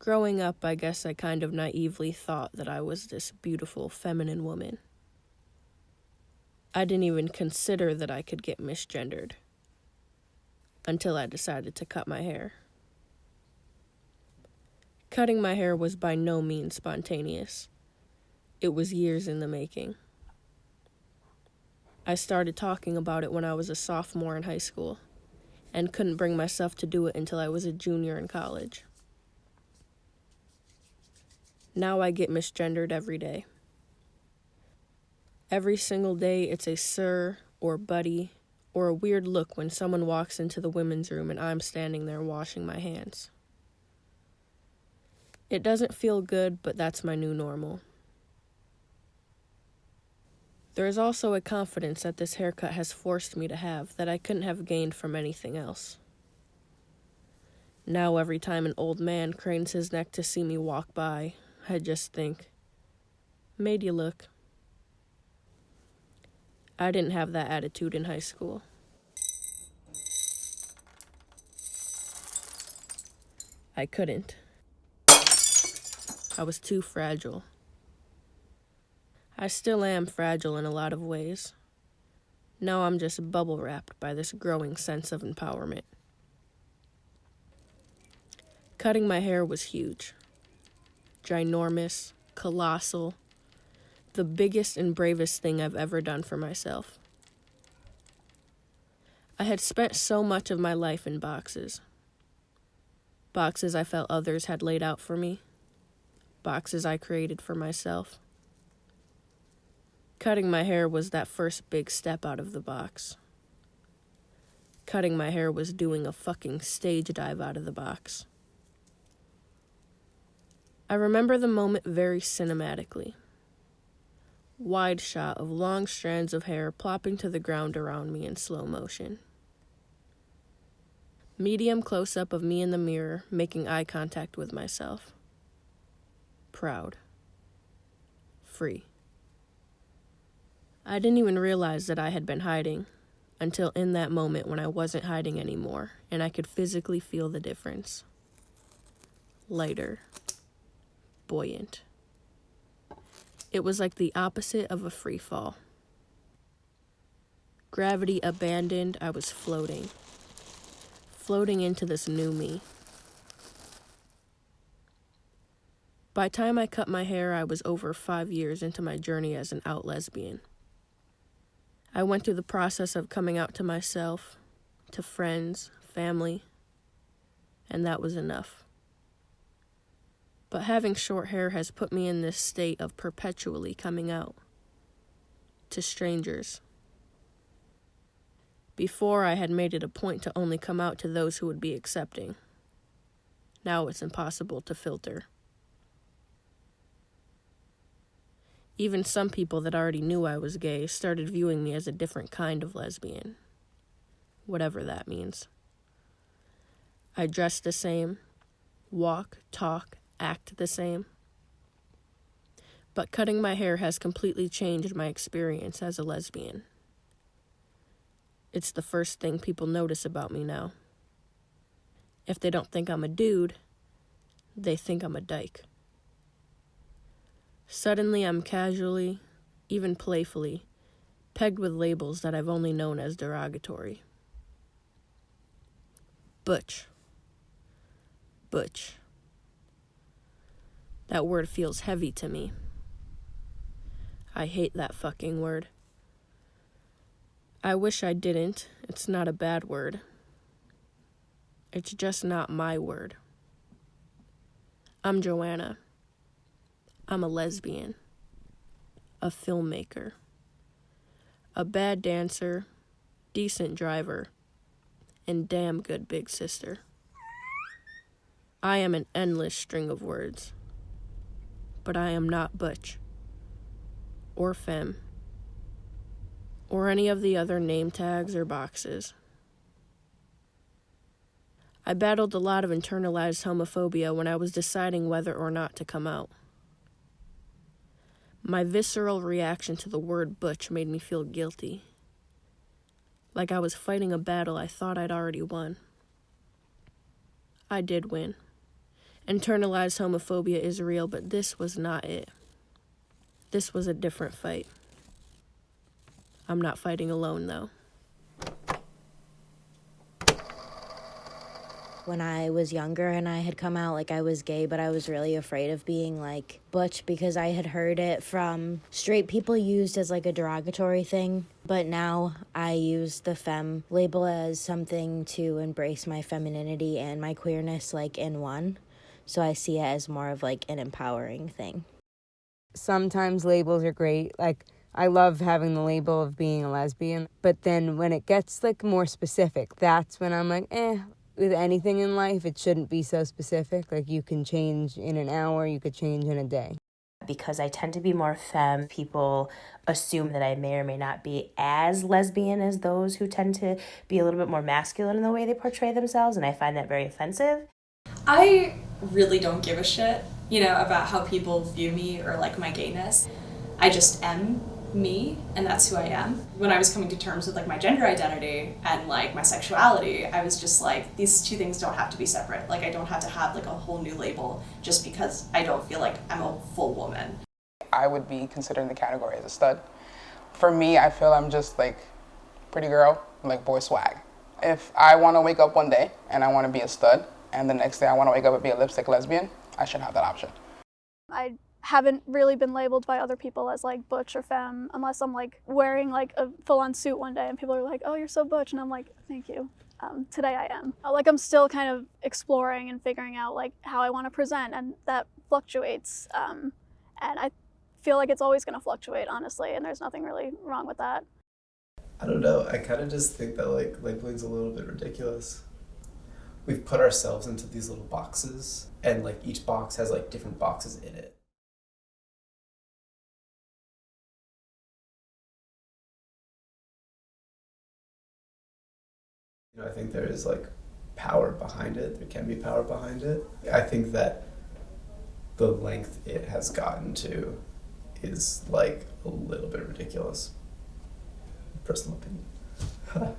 Growing up, I guess I kind of naively thought that I was this beautiful, feminine woman. I didn't even consider that I could get misgendered until I decided to cut my hair. Cutting my hair was by no means spontaneous. It was years in the making. I started talking about it when I was a sophomore in high school and couldn't bring myself to do it until I was a junior in college. Now I get misgendered every day. Every single day it's a sir or buddy or a weird look when someone walks into the women's room and I'm standing there washing my hands. It doesn't feel good, but that's my new normal. There is also a confidence that this haircut has forced me to have that I couldn't have gained from anything else. Now every time an old man cranes his neck to see me walk by, I just think, made you look. I didn't have that attitude in high school. I couldn't. I was too fragile. I still am fragile in a lot of ways. Now I'm just bubble wrapped by this growing sense of empowerment. Cutting my hair was huge. Ginormous, colossal, the biggest and bravest thing I've ever done for myself. I had spent so much of my life in boxes. Boxes I felt others had laid out for me. Boxes I created for myself. Cutting my hair was that first big step out of the box. Cutting my hair was doing a fucking stage dive out of the box. I remember the moment very cinematically. Wide shot of long strands of hair plopping to the ground around me in slow motion. Medium close-up of me in the mirror, making eye contact with myself. Proud. Free. I didn't even realize that I had been hiding until in that moment when I wasn't hiding anymore and I could physically feel the difference. Lighter. Buoyant. It was like the opposite of a free fall. Gravity abandoned, I was floating. Floating into this new me. By the time I cut my hair, I was over 5 years into my journey as an out lesbian. I went through the process of coming out to myself, to friends, family, and that was enough. But having short hair has put me in this state of perpetually coming out. To strangers. Before, I had made it a point to only come out to those who would be accepting. Now it's impossible to filter. Even some people that already knew I was gay started viewing me as a different kind of lesbian. Whatever that means. I dress the same, walk, talk, act the same. But cutting my hair has completely changed my experience as a lesbian. It's the first thing people notice about me now. If they don't think I'm a dude, they think I'm a dyke. Suddenly I'm casually, even playfully, pegged with labels that I've only known as derogatory. Butch. Butch. That word feels heavy to me. I hate that fucking word. I wish I didn't. It's not a bad word. It's just not my word. I'm Joanna. I'm a lesbian. A filmmaker. A bad dancer, decent driver, and damn good big sister. I am an endless string of words. But I am not butch, or femme, or any of the other name tags or boxes. I battled a lot of internalized homophobia when I was deciding whether or not to come out. My visceral reaction to the word butch made me feel guilty, like I was fighting a battle I thought I'd already won. I did win, Internalized homophobia is real, but this was not it. This was a different fight. I'm not fighting alone, though. When I was younger and I had come out like I was gay, but I was really afraid of being like butch because I had heard it from straight people used as like a derogatory thing. But now I use the femme label as something to embrace my femininity and my queerness like in one. So I see it as more of like an empowering thing. Sometimes labels are great. Like, I love having the label of being a lesbian. But then when it gets like more specific, that's when I'm like, with anything in life, it shouldn't be so specific. Like, you can change in an hour, you could change in a day. Because I tend to be more femme, people assume that I may or may not be as lesbian as those who tend to be a little bit more masculine in the way they portray themselves, and I find that very offensive. I really don't give a shit, about how people view me or like my gayness. I just am me, and that's who I am. When I was coming to terms with like my gender identity and like my sexuality, I was just like, these two things don't have to be separate. Like, I don't have to have like a whole new label just because I don't feel like I'm a full woman. I would be considered in the category as a stud. For me, I feel I'm just like pretty girl, like boy swag. If I want to wake up one day and I want to be a stud, and the next day I want to wake up and be a lipstick lesbian, I should have that option. I haven't really been labeled by other people as like butch or femme unless I'm like wearing like a full-on suit one day and people are like, oh, you're so butch, and I'm like, thank you. Today I am. Like, I'm still kind of exploring and figuring out like how I want to present, and that fluctuates. And I feel like it's always going to fluctuate, honestly, and there's nothing really wrong with that. I don't know. I kind of just think that like labeling's a little bit ridiculous. We've put ourselves into these little boxes, and like each box has like different boxes in it. I think there is like power behind it. There can be power behind it. I think that the length it has gotten to is like a little bit ridiculous. Personal opinion.